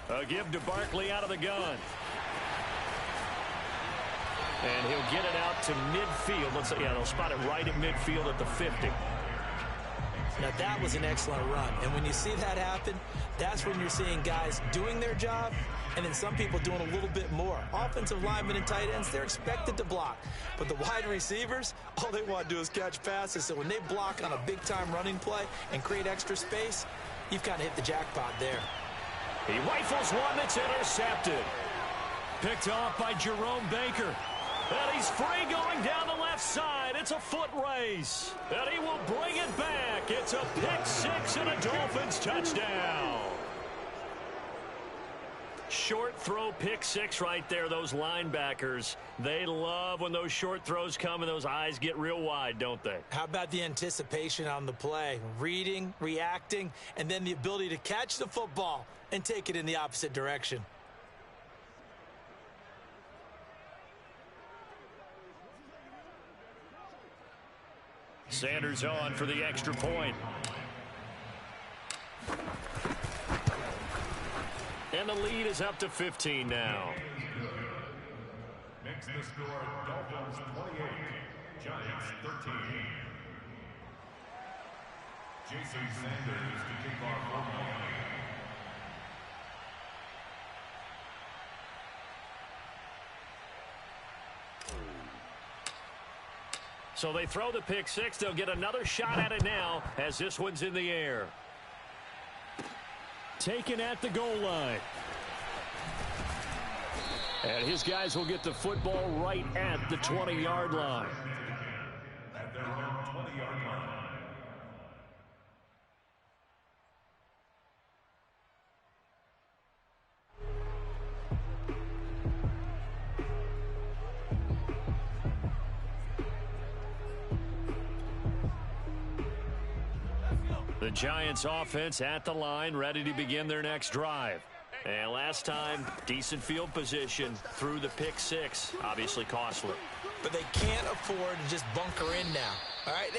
A give to Barkley out of the gun. And he'll get it out to midfield. Let's say, yeah, they'll spot it right at midfield at the 50. Now, that was an excellent run. And when you see that happen, that's when you're seeing guys doing their job and then some people doing a little bit more. Offensive linemen and tight ends, they're expected to block. But the wide receivers, all they want to do is catch passes. So when they block on a big-time running play and create extra space, you've kind of hit the jackpot there. He rifles one that's intercepted. Picked off by Jerome Baker. And he's free going down the left side. It's a foot race. And he will bring it back. It's a pick six and a Dolphins touchdown. Short throw pick six right there. Those linebackers, they love when those short throws come and those eyes get real wide, don't they? How about the anticipation on the play? Reading, reacting, and then the ability to catch the football and take it in the opposite direction. Sanders on for the extra point. And the lead is up to 15 now. Makes the score Dolphins 28, Giants 13. Jason Sanders to kick off for Miami. So they throw the pick six. They'll get another shot at it now as this one's in the air. Taken at the goal line. And his guys will get the football right at the 20-yard line. At their own 20-yard line. The Giants offense at the line, ready to begin their next drive. And last time, decent field position through the pick six. Obviously costly. But they can't afford to just bunker in now. All right,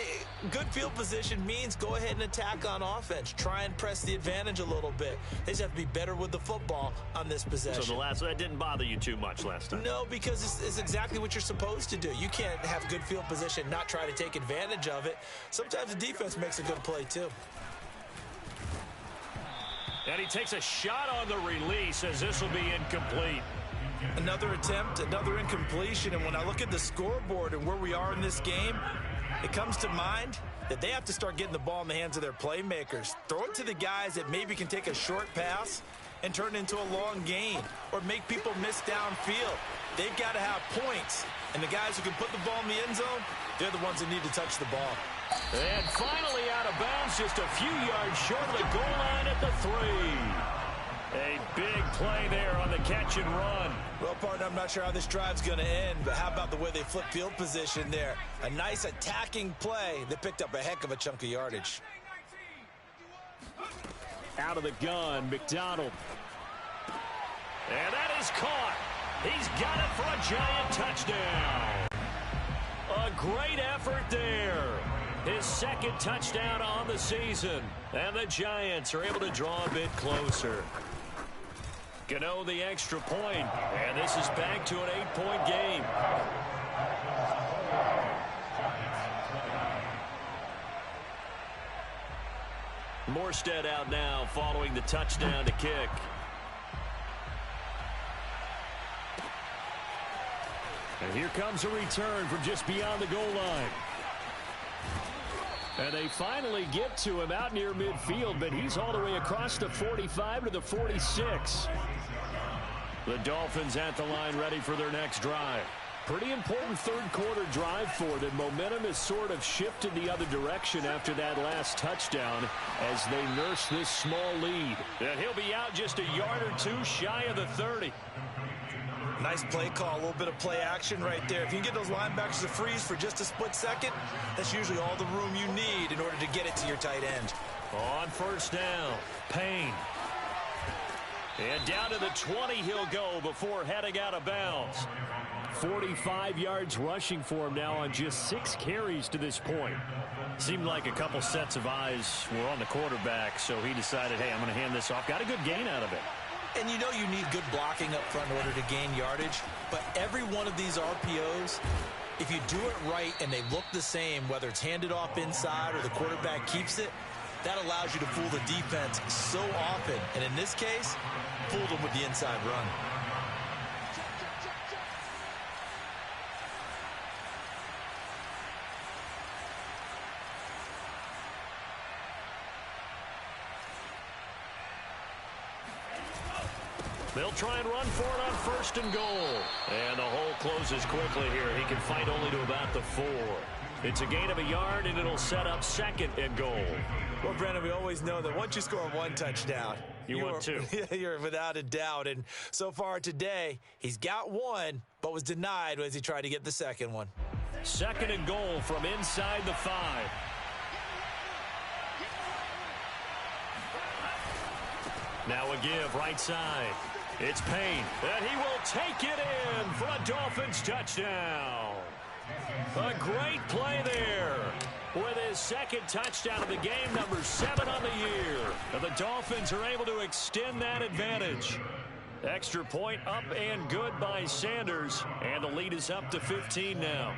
good field position means go ahead and attack on offense. Try and press the advantage a little bit. They just have to be better with the football on this possession. So that didn't bother you too much last time? No, because it's exactly what you're supposed to do. You can't have good field position, not try to take advantage of it. Sometimes the defense makes a good play too. And he takes a shot on the release as this will be incomplete. Another attempt, another incompletion, and when I look at the scoreboard and where we are in this game, it comes to mind that they have to start getting the ball in the hands of their playmakers. Throw it to the guys that maybe can take a short pass and turn it into a long gain or make people miss downfield. They've got to have points, and the guys who can put the ball in the end zone, they're the ones that need to touch the ball. And finally out of bounds, just a few yards short of the goal line at the 3. A big play there on the catch and run. Well, partner, I'm not sure how this drive's going to end, but how about the way they flip field position there? A nice attacking play that picked up a heck of a chunk of yardage. Out of the gun, McDonald. And that is caught. He's got it for a Giant touchdown. A great effort there. His second touchdown on the season. And the Giants are able to draw a bit closer. Gano the extra point, and this is back to an 8-point game. Morstead out now following the touchdown to kick. And here comes a return from just beyond the goal line. And they finally get to him out near midfield, but he's all the way across the 45 to the 46. The Dolphins at the line ready for their next drive. Pretty important third quarter drive for them. Momentum has sort of shifted the other direction after that last touchdown as they nurse this small lead. And he'll be out just a yard or two shy of the 30. Nice play call, a little bit of play action right there. If you can get those linebackers to freeze for just a split second, that's usually all the room you need in order to get it to your tight end. On first down, Payne. And down to the 20 he'll go before heading out of bounds. 45 yards rushing for him now on just 6 carries to this point. Seemed like a couple sets of eyes were on the quarterback, so he decided, hey, I'm going to hand this off. Got a good gain out of it. And you know you need good blocking up front in order to gain yardage, but every one of these RPOs, if you do it right and they look the same, whether it's handed off inside or the quarterback keeps it, that allows you to fool the defense so often. And in this case, fooled them with the inside run. They'll try and run for it on 1st and goal. And the hole closes quickly here. He can fight only to about the 4. It's a gain of a yard, and it'll set up 2nd and goal. Well, Brandon, we always know that once you score 1 touchdown, you want 2. You're without a doubt. And so far today, he's got 1, but was denied as he tried to get the 2nd one. 2nd and goal from inside the 5. Now a give right side. It's Payne, and he will take it in for a Dolphins touchdown. A great play there with his 2nd touchdown of the game, number 7 on the year. And the Dolphins are able to extend that advantage. Extra point up and good by Sanders, and the lead is up to 15 now.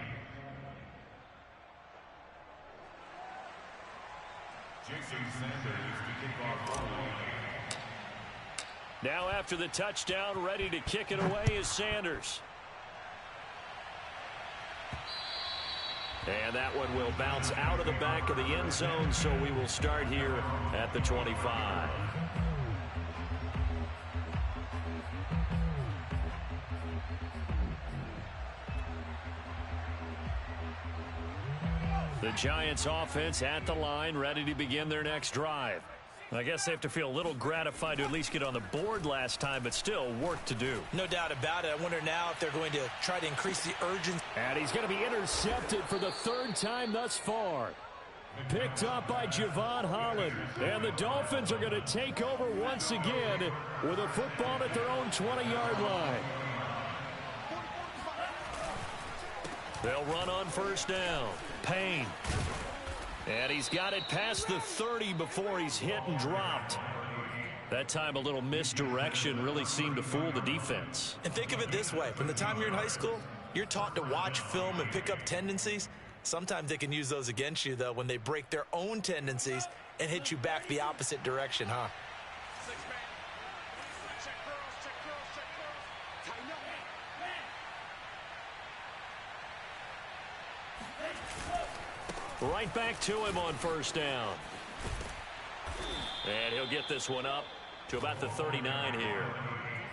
Jason Sanders to kick off. Now after the touchdown, ready to kick it away is Sanders. And that one will bounce out of the back of the end zone, so we will start here at the 25. The Giants offense at the line, ready to begin their next drive. I guess they have to feel a little gratified to at least get on the board last time, but still work to do. No doubt about it. I wonder now if they're going to try to increase the urgency. And he's going to be intercepted for the 3rd time thus far. Picked up by Javon Holland. And the Dolphins are going to take over once again with a football at their own 20-yard line. They'll run on 1st down. Payne. And he's got it past the 30 before he's hit and dropped. That time a little misdirection really seemed to fool the defense. And think of it this way. From the time you're in high school, you're taught to watch film and pick up tendencies. Sometimes they can use those against you, though, when they break their own tendencies and hit you back the opposite direction, huh? Right back to him on 1st down. And he'll get this one up to about the 39 here.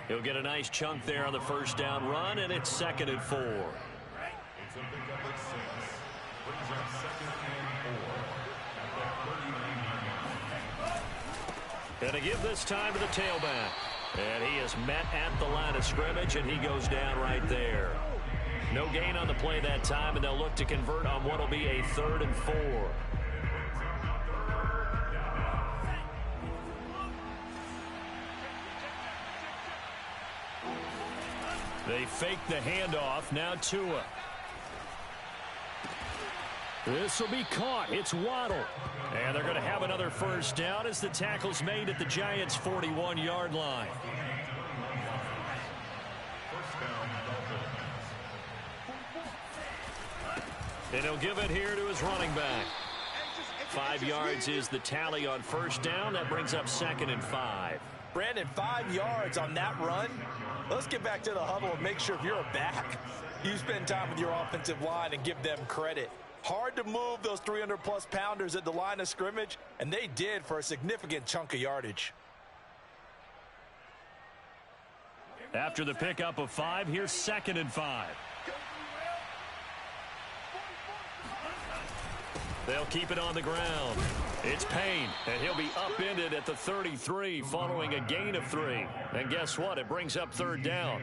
He'll get a nice chunk there on the 1st down run, and it's 2nd and 4. It's a pickup at 6. Brings up 2nd and 4 at that 39. And to give this time to the tailback. And he is met at the line of scrimmage, and he goes down right there. No gain on the play that time, and they'll look to convert on what will be a 3rd and 4. They fake the handoff. Now Tua. This will be caught. It's Waddle. And they're going to have another 1st down as the tackle's made at the Giants' 41-yard line. And he'll give it here to his running back. 5 yards is the tally on 1st down. That brings up 2nd and 5. Brandon, 5 yards on that run. Let's get back to the huddle and make sure if you're a back, you spend time with your offensive line and give them credit. Hard to move those 300-plus pounders at the line of scrimmage, and they did for a significant chunk of yardage. After the pickup of 5, here's 2nd and 5. They'll keep it on the ground. It's Payne, and he'll be upended at the 33 following a gain of 3. And guess what? It brings up 3rd down.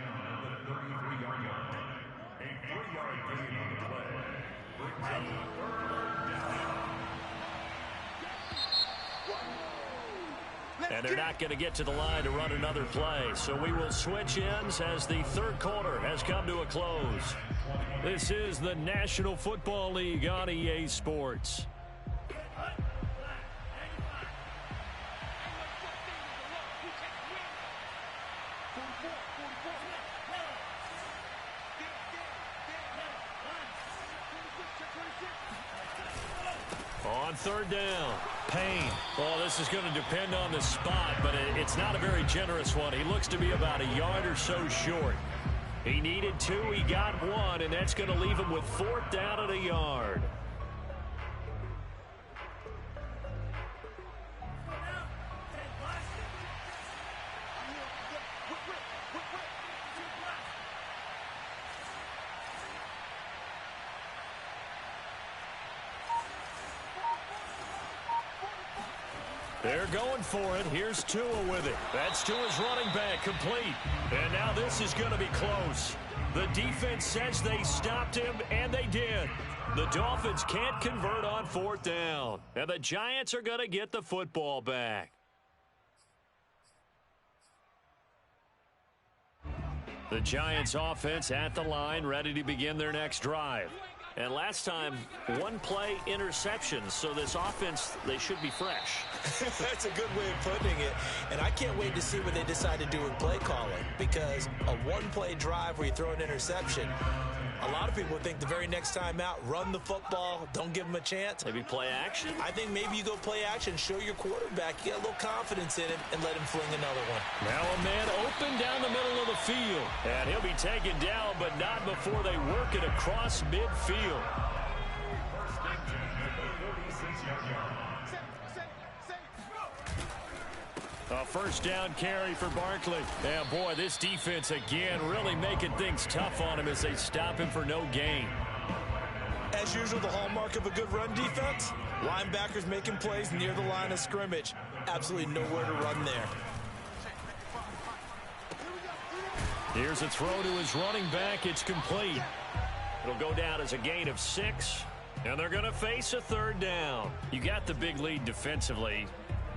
And they're not going to get to the line to run another play. So we will switch ends as the third quarter has come to a close. This is the National Football League on EA Sports. On third down, Payne. Well, this is going to depend on the spot, but it's not a very generous one. He looks to be about a yard or so short. He needed 2, he got 1, and that's going to leave him with 4th down and a yard. They're going for it. Here's Tua with it. That's Tua's running back, complete. And now this is going to be close. The defense says they stopped him, and they did. The Dolphins can't convert on 4th down. And the Giants are going to get the football back. The Giants offense at the line, ready to begin their next drive. And last time, 1-play interceptions, so this offense, they should be fresh. That's a good way of putting it. And I can't wait to see what they decide to do with play calling, because a 1-play drive where you throw an interception, a lot of people think the very next time out, run the football, don't give them a chance. Maybe play action? I think maybe you go play action, show your quarterback, you get a little confidence in him, and let him fling another one. Now a man open down the middle of the field. And he'll be taken down, but not before they work it across midfield. A first down carry for Barkley. And boy, this defense again really making things tough on him as they stop him for no gain. As usual, the hallmark of a good run defense, linebackers making plays near the line of scrimmage. Absolutely nowhere to run there. Here's a throw to his running back. It's complete. It'll go down as a gain of 6. And they're going to face a 3rd down. You got the big lead defensively.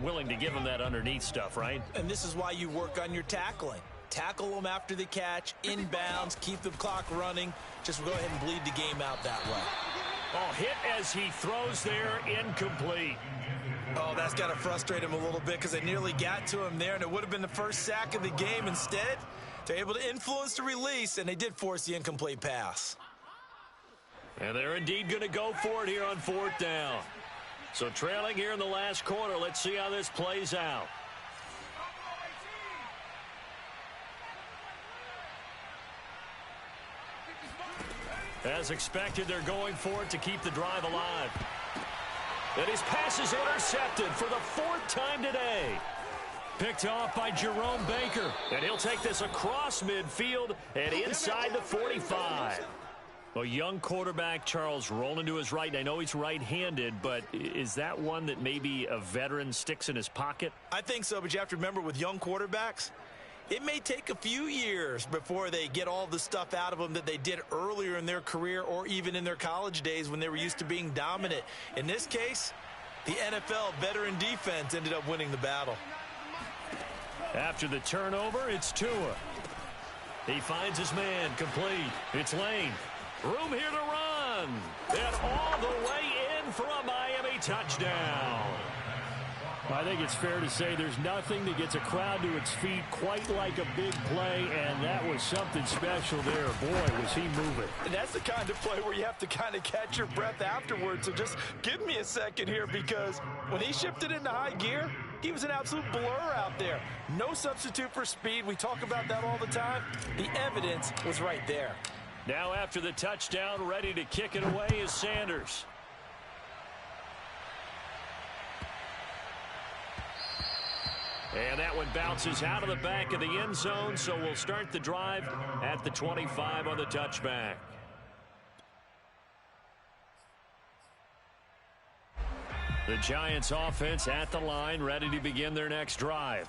Willing to give them that underneath stuff, right? And this is why you work on your tackling. Tackle them after the catch, inbounds, keep the clock running. Just go ahead and bleed the game out that way. Oh, hit as he throws there, incomplete. Oh, that's got to frustrate him a little bit because they nearly got to him there, and it would have been the first sack of the game. Instead, they're able to influence the release, and they did force the incomplete pass. And they're indeed going to go for it here on 4th down. So trailing here in the last quarter, let's see how this plays out. As expected, they're going for it to keep the drive alive. And his pass is intercepted for the 4th time today. Picked off by Jerome Baker. And he'll take this across midfield and inside the 45. A young quarterback, Charles, rolling to his right. And I know he's right-handed, but is that one that maybe a veteran sticks in his pocket? I think so, but you have to remember with young quarterbacks, it may take a few years before they get all the stuff out of them that they did earlier in their career or even in their college days when they were used to being dominant. In this case, the NFL veteran defense ended up winning the battle. After the turnover, it's Tua. He finds his man, complete. It's Lane. Room here to run. And all the way in for a Miami touchdown. I think it's fair to say there's nothing that gets a crowd to its feet quite like a big play, and that was something special there. Boy, was he moving. And that's the kind of play where you have to kind of catch your breath afterwards. So just give me a second here, because when he shifted into high gear, he was an absolute blur out there. No substitute for speed. We talk about that all the time. The evidence was right there. Now after the touchdown, ready to kick it away is Sanders. And that one bounces out of the back of the end zone, so we'll start the drive at the 25 on the touchback. The Giants offense at the line, ready to begin their next drive.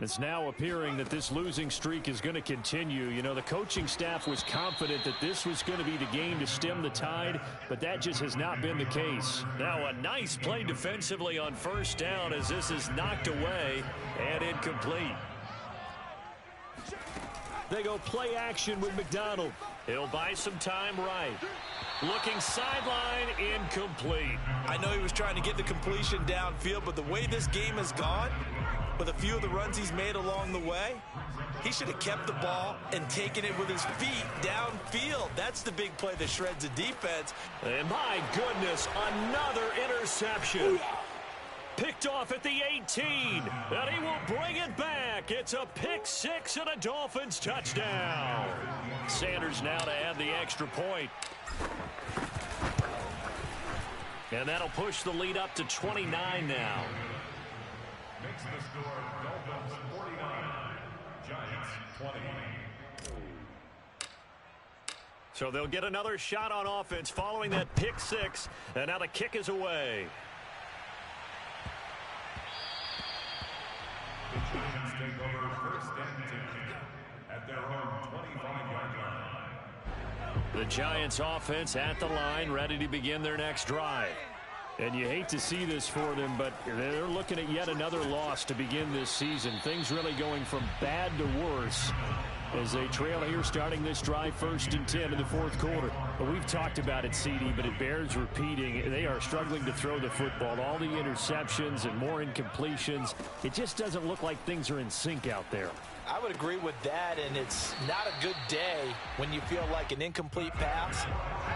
It's now appearing that this losing streak is going to continue. You know, the coaching staff was confident that this was going to be the game to stem the tide, but that just has not been the case. Now a nice play defensively on first down as this is knocked away and incomplete. They go play action with McDonald. He'll buy some time right. Looking sideline, incomplete. I know he was trying to get the completion downfield, but the way this game has gone, with a few of the runs he's made along the way, he should have kept the ball and taken it with his feet downfield. That's the big play that shreds the defense. And my goodness, another interception. Picked off at the 18, and he will bring it back. It's a pick six and a Dolphins touchdown. Sanders now to add the extra point. And that'll push the lead up to 29 now. Makes the score Dolphins 49, Giants 20. So they'll get another shot on offense following that pick six, and now the kick is away. The Giants take over first and 10 at their own 25-yard line. The Giants offense at the line, ready to begin their next drive. And you hate to see this for them, but they're looking at yet another loss to begin this season. Things really going from bad to worse as they trail here starting this drive 1st and 10 in the 4th quarter. Well, we've talked about it, CD, but it bears repeating. They are struggling to throw the football. All the interceptions and more incompletions. It just doesn't look like things are in sync out there. I would agree with that, and it's not a good day when you feel like an incomplete pass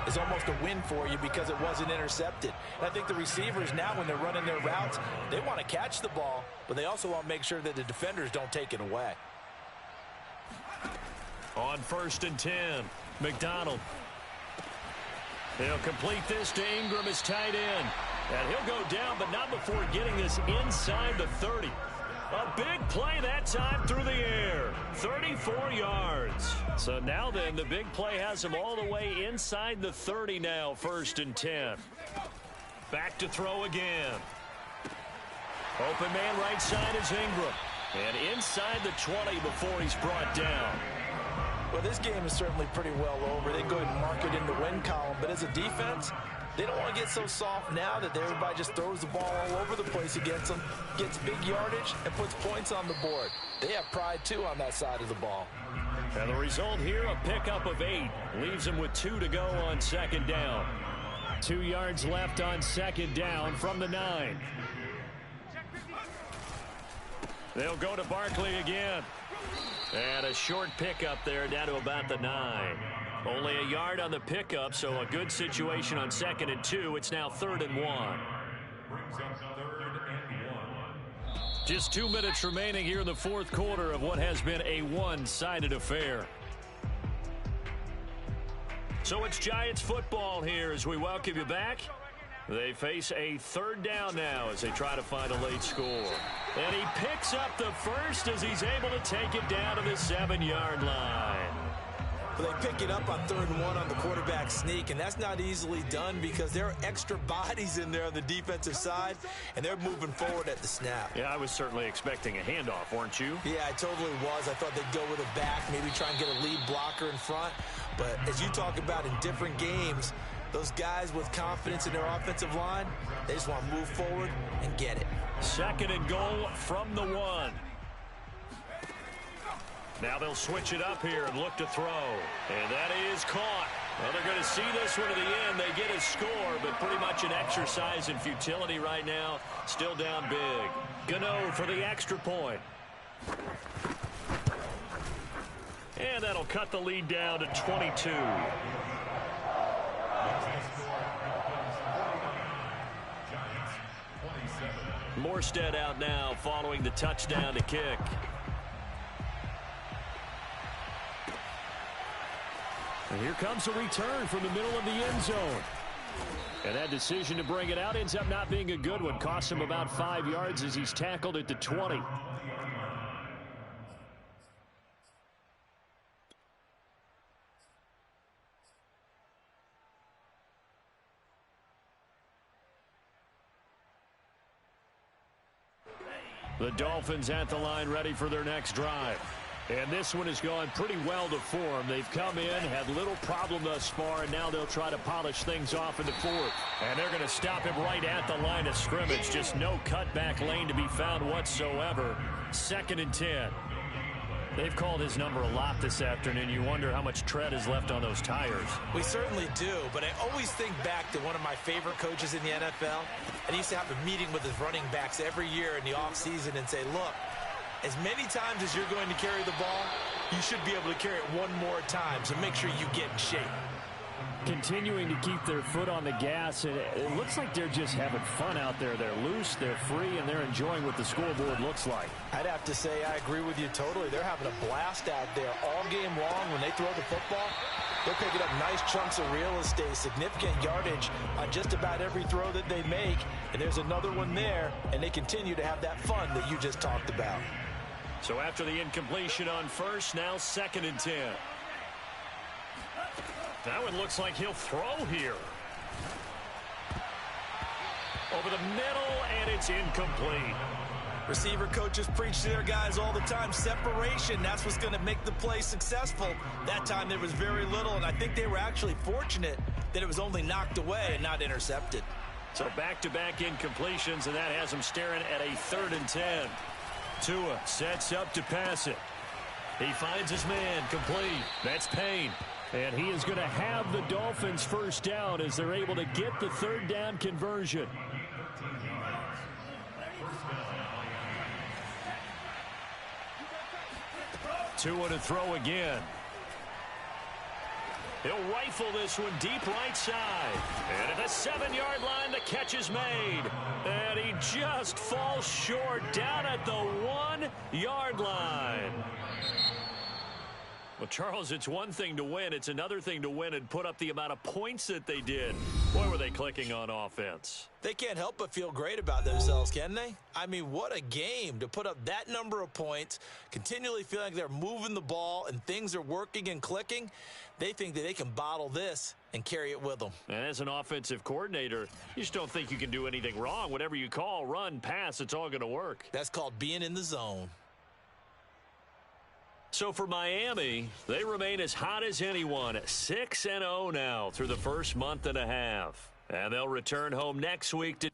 is almost a win for you because it wasn't intercepted. And I think the receivers now, when they're running their routes, they want to catch the ball, but they also want to make sure that the defenders don't take it away. On 1st and 10, McDonald. He'll complete this to Ingram as tight end. And he'll go down, but not before getting this inside the 30. A big play that time through the air. 34 yards. So now then, the big play has him all the way inside the 30 now, 1st and 10. Back to throw again. Open man right side is Ingram. And inside the 20 before he's brought down. Well, this game is certainly pretty well over. They go ahead and mark it in the win column. But as a defense, they don't want to get so soft now that everybody just throws the ball all over the place against them, gets big yardage, and puts points on the board. They have pride, too, on that side of the ball. And the result here, a pickup of 8. Leaves them with 2 to go on 2nd down. 2 yards left on 2nd down from the 9. They'll go to Barkley again. And a short pickup there down to about the 9. Only a yard on the pickup, so a good situation on 2nd and 2. It's now 3rd and 1. Brings up 3rd and 1. Just 2 minutes remaining here in the 4th quarter of what has been a one-sided affair. So it's Giants football here as we welcome you back. They face a 3rd down now as they try to find a late score. And he picks up the first as he's able to take it down to the 7-yard line. Well, they pick it up on 3rd and 1 on the quarterback sneak, and that's not easily done because there are extra bodies in there on the defensive side, and they're moving forward at the snap. Yeah, I was certainly expecting a handoff, weren't you? Yeah, I totally was. I thought they'd go with a back, maybe try and get a lead blocker in front. But as you talk about in different games, those guys with confidence in their offensive line, they just want to move forward and get it. 2nd and goal from the 1. Now they'll switch it up here and look to throw. And that is caught. Well, they're going to see this one to the end. They get a score, but pretty much an exercise in futility right now. Still down big. Gano for the extra point. And that'll cut the lead down to 22. Morstead out now following the touchdown to kick. And here comes a return from the middle of the end zone. And that decision to bring it out ends up not being a good one. Costs him about 5 yards as he's tackled at the 20. The Dolphins at the line ready for their next drive. And this one has gone pretty well to form. They've come in, had little problem thus far, and now they'll try to polish things off in the fourth. And they're going to stop him right at the line of scrimmage. Just no cutback lane to be found whatsoever. 2nd and 10. They've called his number a lot this afternoon. You wonder how much tread is left on those tires. We certainly do, but I always think back to one of my favorite coaches in the NFL. And he used to have a meeting with his running backs every year in the offseason and say, look, as many times as you're going to carry the ball, you should be able to carry it one more time, so make sure you get in shape. Continuing to keep their foot on the gas, and it looks like they're just having fun out there. They're loose, they're free, and they're enjoying what the scoreboard looks like. I'd have to say I agree with you totally. They're having a blast out there all game long. When they throw the football, they're picking up nice chunks of real estate, significant yardage on just about every throw that they make. And there's another one there, and they continue to have that fun that you just talked about. So after the incompletion on first, now 2nd and 10. That one looks like he'll throw here. Over the middle, and it's incomplete. Receiver coaches preach to their guys all the time. Separation, that's what's going to make the play successful. That time there was very little, and I think they were actually fortunate that it was only knocked away and not intercepted. So back-to-back incompletions, and that has them staring at a 3rd and 10. Tua sets up to pass it. He finds his man, complete. That's Payne. And he is going to have the Dolphins first down as they're able to get the 3rd down conversion. Tua to throw again. He'll rifle this one deep right side. And at the 7-yard line, the catch is made. And he just falls short down at the 1-yard line. Well, Charles, it's one thing to win. It's another thing to win and put up the amount of points that they did. Boy, were they clicking on offense. They can't help but feel great about themselves, can they? I mean, what a game to put up that number of points, continually feeling like they're moving the ball and things are working and clicking. They think that they can bottle this and carry it with them. And as an offensive coordinator, you just don't think you can do anything wrong. Whatever you call, run, pass, it's all going to work. That's called being in the zone. So for Miami, they remain as hot as anyone, 6-0 now through the first month and a half. And they'll return home next week to